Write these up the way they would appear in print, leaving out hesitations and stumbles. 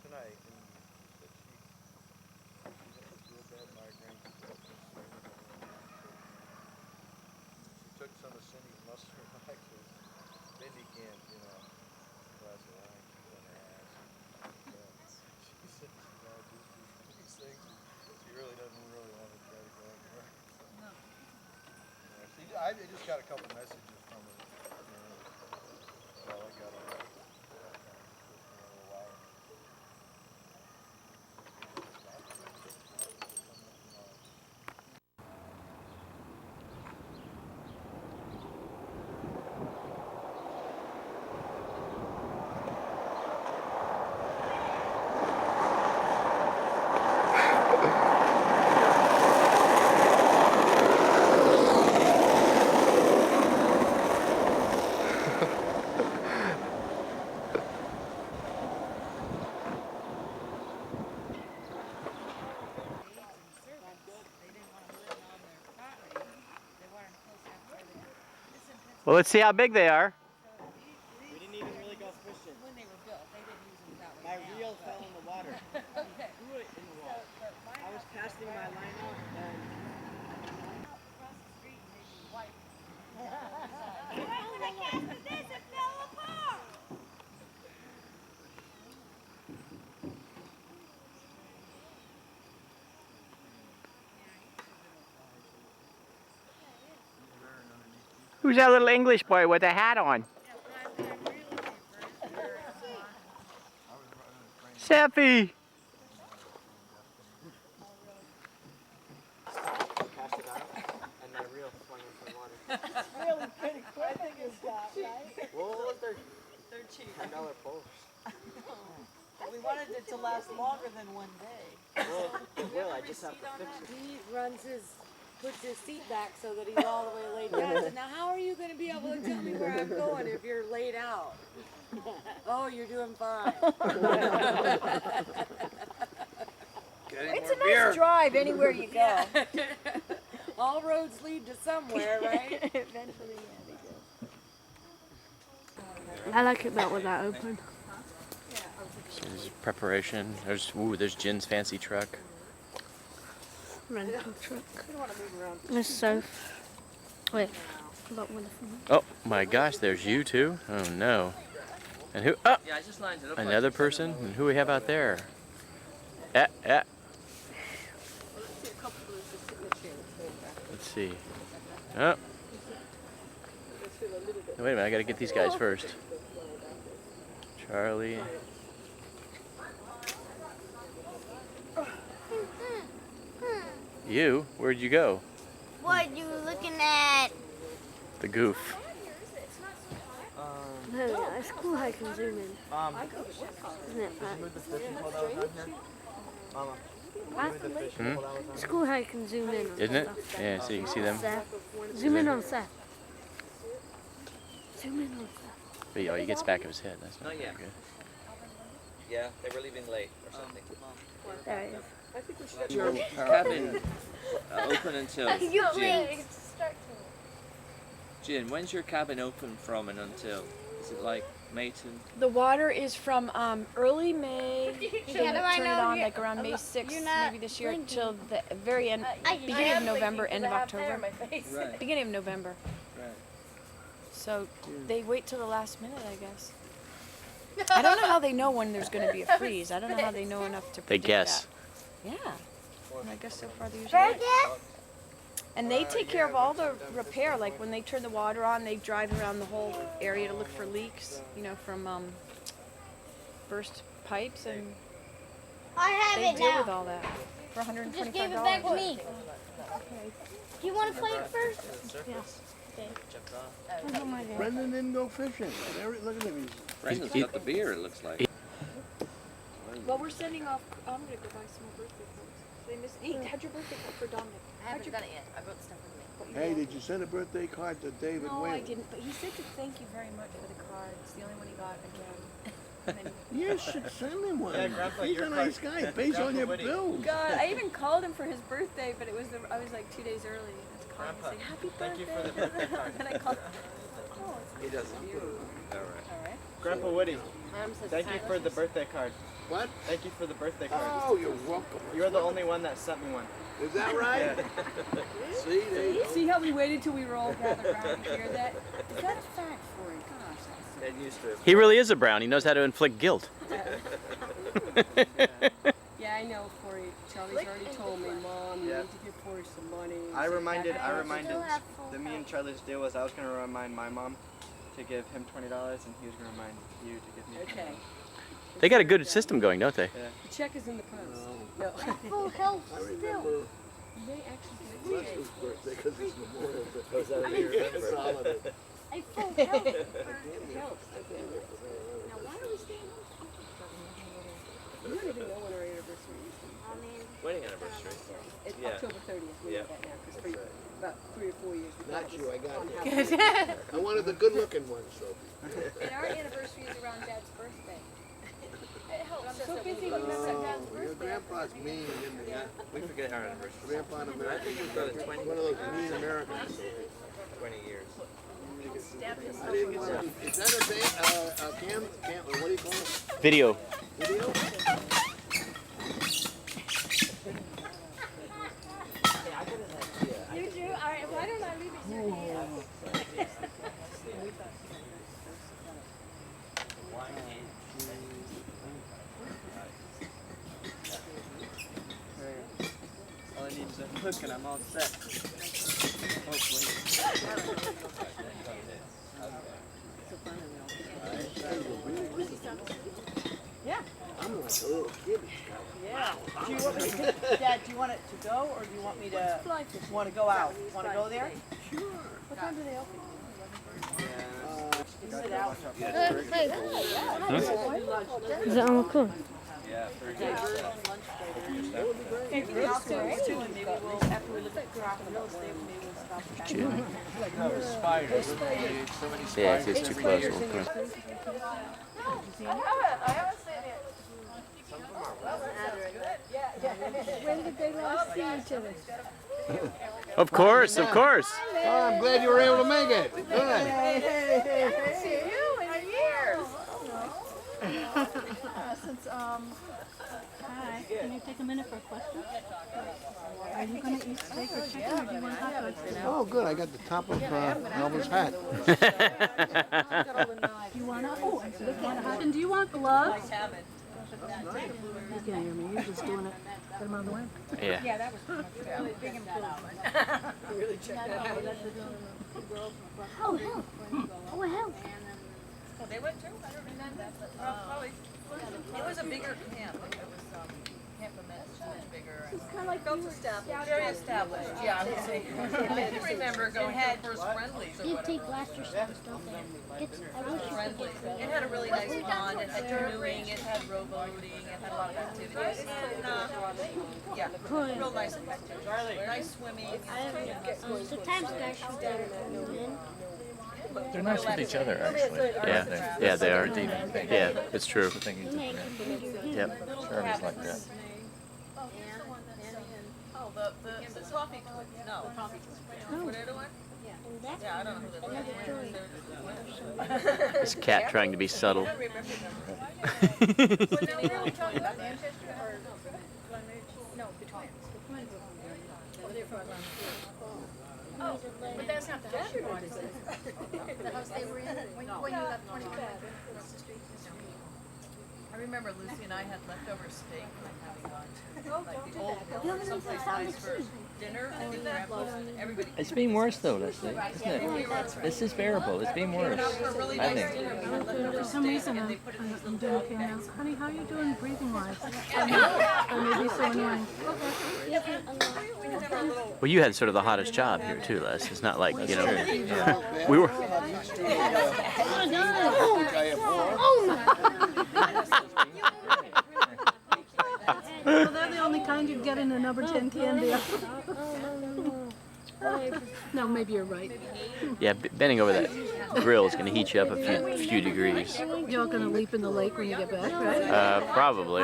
tonight, and she said she has real bad migraines. She took some of Cindy's muscle relaxers. Mindy can't, glass of wine, she's on her ass. She said she's all just these things. She really doesn't really want to try to go anywhere. No. I just got a couple messages from her. That's all I got on her. Well, let's see how big they are. We didn't even really go fishing. When they were built, they didn't use them that way. My reel fell in the water. Okay. Threw it in the water. I was casting my line out and Across the street and they'd be white. When I casted this, it fell apart! Who's that little English boy with a hat on? Seffy! cast it out and my reel swung into the water. Really pretty quick is that, right? What was their They're cheap. $10 poles? We wanted it to last longer than one day. Well, it will. I just have to fix it. He puts his seat back so that he's all the way laid down. I said, now how are you going to be able to tell me where I'm going if you're laid out? Oh, you're doing fine. It's a nice drive anywhere you go. All roads lead to somewhere, right? Eventually, yeah, they do. I like it better with that open. So there's preparation. There's Jin's fancy truck. Rental truck. There's Soph. Wait, not one of them. Oh my gosh, there's you too? Oh no. And who? Oh! Yeah, I just lined it up. Another person? And who we have out there? Let's see. Oh. Wait a minute, I gotta get these guys first. Charlie. You? Where'd you go? What you looking at? The goof. No, yeah, it's cool how you can zoom in. Isn't it, Pat? Move the fishing pole that was on here. Mama. Pat? Move the fishing pole that was on It's cool how you can zoom in on Isn't it? stuff. Yeah, so you can see them. Seth. Zoom in on Seth. Zoom in on Seth. But oh, he gets back of his head. That's not Not yet. very good. Yeah, they were leaving late or something. There it is. Your cabin open until June? Jin, when's your cabin open from and until? Is it like May to? The water is from early May, they turn it on like around May 6th, maybe this year, till the very end, beginning of November, end of October. Right. Beginning of November. Right. So they wait till the last minute, I guess. I don't know how they know when there's going to be a freeze. I don't know how they know enough to They predict guess. that. Yeah. And I guess so far they're usually right. And they take care of all the repair. Like when they turn the water on, they drive around the whole area to look for leaks, from burst pipes, and I have they it deal now. with all that for $125. Just give it back to me. Do you want to play it first? Yes. Brendan didn't go fishing. Look at him. Brendan's got the beer, it looks like. Well, we're sending off. I'm gonna go buy some more birthday cards. They missed. Hey, how'd your birthday card for Dominic? I haven't done it yet. I wrote stuff with me. Hey, did you send a birthday card to David No, Whalen? I didn't. But he said to thank you very much for the card. It's the only one he got again. And then You should send him one. Yeah, Grandpa, He's your a nice card. guy. Pays on your Grandpa Woody. bills. God, I even called him for his birthday, but I was like 2 days early. I was calling Grandpa, and say happy birthday. thank you for the birthday card. And I called. Oh, it's He doesn't. you. All right. All right. Grandpa Woody, Mom says thank you for the birthday card. What? Thank you for the birthday card. Oh, you're welcome. You're the only one that sent me one. Is that right? Yeah. See, there you go. See how we waited till we were all gathered around to hear that? Is that a fact for you? Gosh, that's Get used to it. He really is a brown. He knows how to inflict guilt. Yeah, I know, Corey. Charlie's already told me, Mom, you Yeah. need to give Corey some money. I reminded, the me and Charlie's deal was I was going to remind my mom to give him $20 and he was going to remind you to give me $20. Okay. They got a good system going, don't they? Yeah. The check is in the post. No. Full health I still. remember They actually Leslie's birthday because it's Memorial Day. Goes out of your It's a holiday. A full health for health. Now why are we staying home? You don't even know when our anniversary is. I mean, wedding anniversary. It's Yeah. October 30th. We Yeah. know that now because for about 3 or 4 years. we Not got you, this I got on it. house. I wanted the good-looking one, Sophie. And our anniversary is around Dad's birthday. It helps. I'm so busy remembering Dad's Oh, your grandpa's mean, isn't he? We forget our anniversary. Grandpa in I America. think we've got a 20, One of those mean Americans. 20 years. I didn't get that. Is that a cam, what do you call it? Video. Video? You do? All right, why don't I leave it here? All I need is a hook and I'm all set. Hopefully. Yeah. I'm like a little kid. Yeah. Do you want me to, Dad, do you want it to go or do you want me to, want to go out? Want to go there? What time do they open? Is it out? Is that all cool? Yeah, very good. Maybe downstairs too, and maybe we'll, after we look at craft real estate, maybe we'll stop. June. No, spiders. So many spiders. Yeah, if it's too close, we'll put 'em- When did they last see each other? Of course, of course. Oh, I'm glad you were able to make it. Good. Hi. Can you take a minute for a question? Are you going to eat steak or chicken or do you want hot dogs? Oh, good. I got the top of Elvis' hat. Do you want to? Oh, I said, want a hot and do you want gloves? You can't hear me. You're just doing it. Put them on the way. Yeah. Yeah, that was a big improvement. Really check that out. Oh, hell. Oh, hell. They went too? I don't remember. Probably. It was a bigger camp. It was, Camp Amet's much bigger. It's kind of like Felt established. Very established, yeah, I would say. I can remember going to the first friendlies or you whatever. take blaster stones, don't they? It's, I wish you could Friendlies. get It had a really nice pond, it had canoeing, it had rowboating, it had a lot of activities. And, yeah, real nice activities. Nice swimming. Sometimes guys shoot their men. They're nice with each other, actually. Yeah, yeah, they are indeed. Yeah, it's true. Yep. Charlie's like that. Oh, the coffee, no. What are the one? Yeah, I don't know who they're. This cat trying to be subtle. I don't remember them. But now, where are we talking about, Manchester or Glen Ridge? No, the twins. Oh, they're from Glen Ridge. Oh, but that's not the house you bought, is it? The house they were in when you left 21 across the street. I remember Lucy and I had leftover steak from having gone to like the old someplace nice for dinner. I think Grandpa's and everybody. It's being worse though, Leslie, isn't it? This is bearable. It's being worse. For a really I nice think. dinner, we had leftover For some steak reason, and they put it in these I'm little doing bags. cans. Honey, how are you doing breathing wise? That may be so annoying. Well, you had sort of the hottest job here too, Les. It's not like, you know, we were. Well, they're the only kind you'd get in a number 10 candy. No, maybe you're right. Yeah, bending over that grill is going to heat you up a few degrees. You're going to leap in the lake when you get back, right? Probably.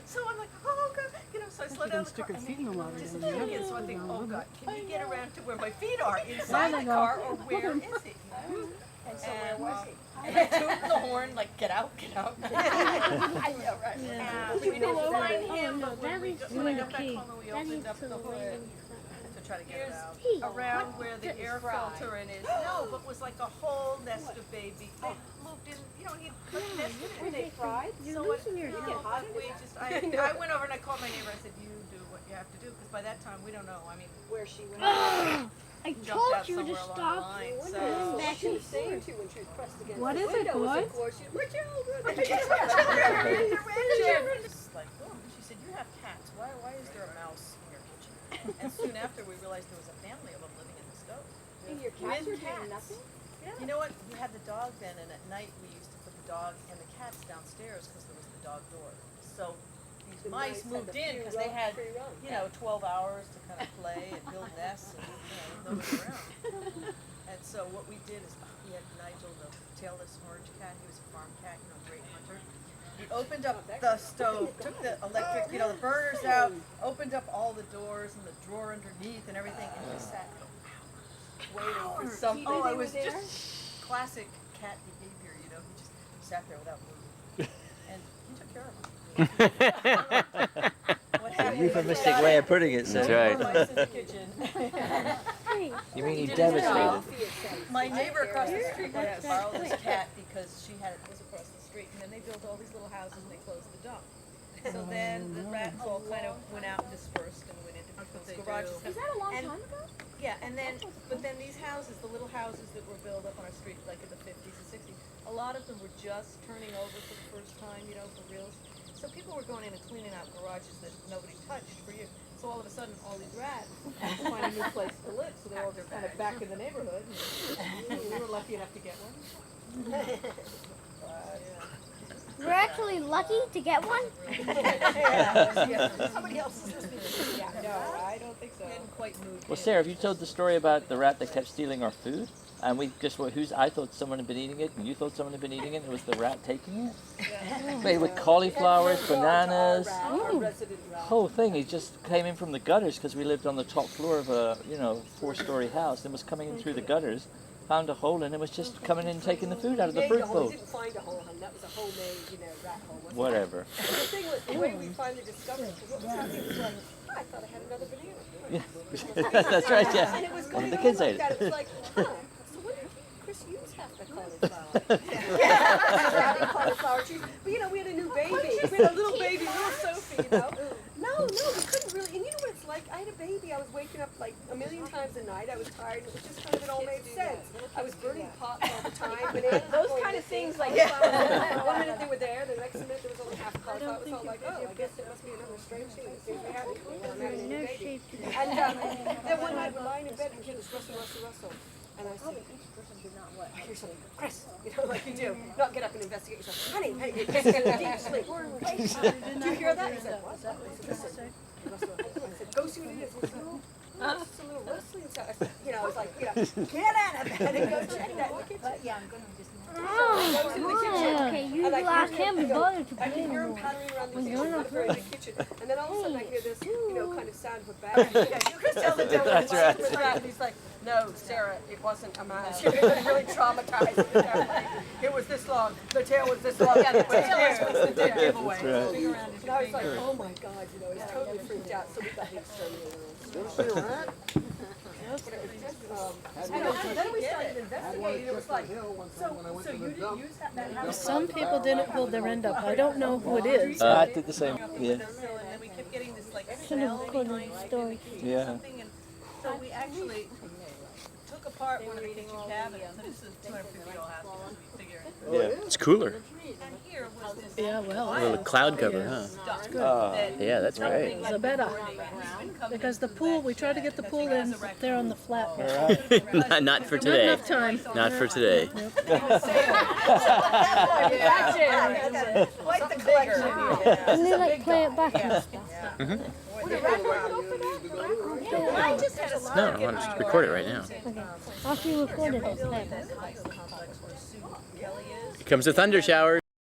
So I'm like, oh God, you know, so I slow down the car and feet in the water. then so I think, oh God, can you get around to where my feet are inside the car or where is he? And so where was he? And I tooted the horn, like, get out, get out. I know, right? Yeah. We didn't find Oh, him, no, but when that we is got, when I really got back key. home and we That opened needs up to the hood land. to try to get it out. Hey, Around what where the the- air filter in is, no, but was like a whole nest of babies. They moved in, you know, he nested in. Were they fried? You're So losing your no, head. we just, I went over and I called my neighbor. I said, "You do what you have to do," because by that time we don't know. I mean, Where she went. I jumped told out you to somewhere along the stop. line. What So Back she and was saying forth. to you when she was pressed against What the is it, window was, boy? of course, what you It's like, oh, she said, "You have cats. Why is there a mouse in your kitchen?" And soon after, we realized there was a family of them living in the stove. And your cats were With doing cats. nothing? You know what? We had the dog then, and at night we used to put the dog and the cats downstairs because there was the dog door. So these The mice had moved the in free because they run- had, free run. you know, 12 hours to kind of play and build nests and, nobody around. And so what we did is we had Nigel, the tailless orange cat. He was a farm cat, great hunter. We opened up the stove, took the electric, the burners out, opened up all the doors and the drawer underneath and everything, and he sat for hours waiting for something. Oh, it was just classic cat behavior, He just sat there without moving. And he took care of him. What happened? Euphemistic way of putting it, so. That's right. More mice in the kitchen. You mean he Did his devastated? job. My neighbor across the street wanted to borrow this cat because she was across the street, and then they built all these little houses and they closed the dump. So then the rats all kind of went out and dispersed and went into people's garages. Is that a long And- time ago? Yeah, but then these houses, the little houses that were built up on our street, like in the 50s and 60s, a lot of them were just turning over for the first time, for reals. So people were going in and cleaning out garages that nobody touched for years. So all of a sudden, all these rats find a new place to live, so they're all kind of back in the neighborhood. And we were lucky enough to get one. We're actually lucky to get one. Somebody else is listening. Yeah, no, I don't think so. Hadn't quite moved. Well, Sarah, have you told the story about the rat that kept stealing our food? And we just, I thought someone had been eating it, and you thought someone had been eating it, and it was the rat taking it? Made with cauliflowers, bananas, whole thing. He just came in from the gutters because we lived on the top floor of a, 4-story house and was coming in through the gutters, found a hole, and it was just coming in and taking the food out of the fruit bowl. We didn't find a hole, honey. That was a homemade, rat hole. wasn't it? Whatever. But the thing was, the way we finally discovered it, because what was happening was like, I thought I had another banana. Yeah, that's right, yeah. And it was One going of the on kids like ate that. it. It was like, so what did Chris use half the cauliflower? Yeah, cauliflower cheese. But we had a new baby. We had a little baby, little Sophie, No, we couldn't really. And you know what it's like? I had a baby. I was waking up like a million times a night. I was tired. It was just kind of, it all made sense. I was burning pots all the time. Bananas Those going kind of missing, things, like- cauliflower. 1 minute they were there, the next minute there was only half a cauliflower. It was all like, oh, I guess it must be another strange thing. It seems we had it. I'm having a new baby. And then one night we're lying in bed and we hear this rustle. And I said, I hear something, Chris, like you do. Not get up and investigate yourself. Honey, Chris, get a deep sleep. Do you hear that? He said, what? I said, listen. I said, go see what it is. He said, oh, it's just a little rustling sound. I said, I was like, get out of bed and go check that in the kitchen. Yeah, I'm going to just. Goes into the kitchen. Okay, you And I last hear him, can't be bothered to I play can hear him anymore. pattering around the When kitchen, you're not in the kitchen. And then all of a sudden I hear this, kind of sound of a bag. You could tell that there was That's right. with that. And he's like, no, Sarah, it wasn't a mouse. She was really traumatized. It was this long. The tail was this long. Yeah, the tail is what's the giveaway. That's right. And I was like, oh my God, he's totally freaked out. So we got the exterminator. You ever seen a rat? And then we started investigating. It was like, so you didn't use that house? Some people didn't hold their end up. I don't know who it is. I did the same, yeah. And then we kept getting this like Should have smell recorded behind the like story. Yeah. something, and so we actually took apart one of the kitchen cabinets. So this is 250-year-old house because we figure. Yeah, it's cooler. And here was this Yeah, well, A little cloud cover, huh? stuff Oh, that Yeah, that's great. it's a better. Because the pool, we tried to get the pool in there on the flat. Not for Not today. enough time. Not for today. Quite the collection. And then like play it back and stuff. I just had a No, I want to record it right now. Okay. After you recorded it, play it back. complex where Sue Kelly is. Here comes a thunder shower.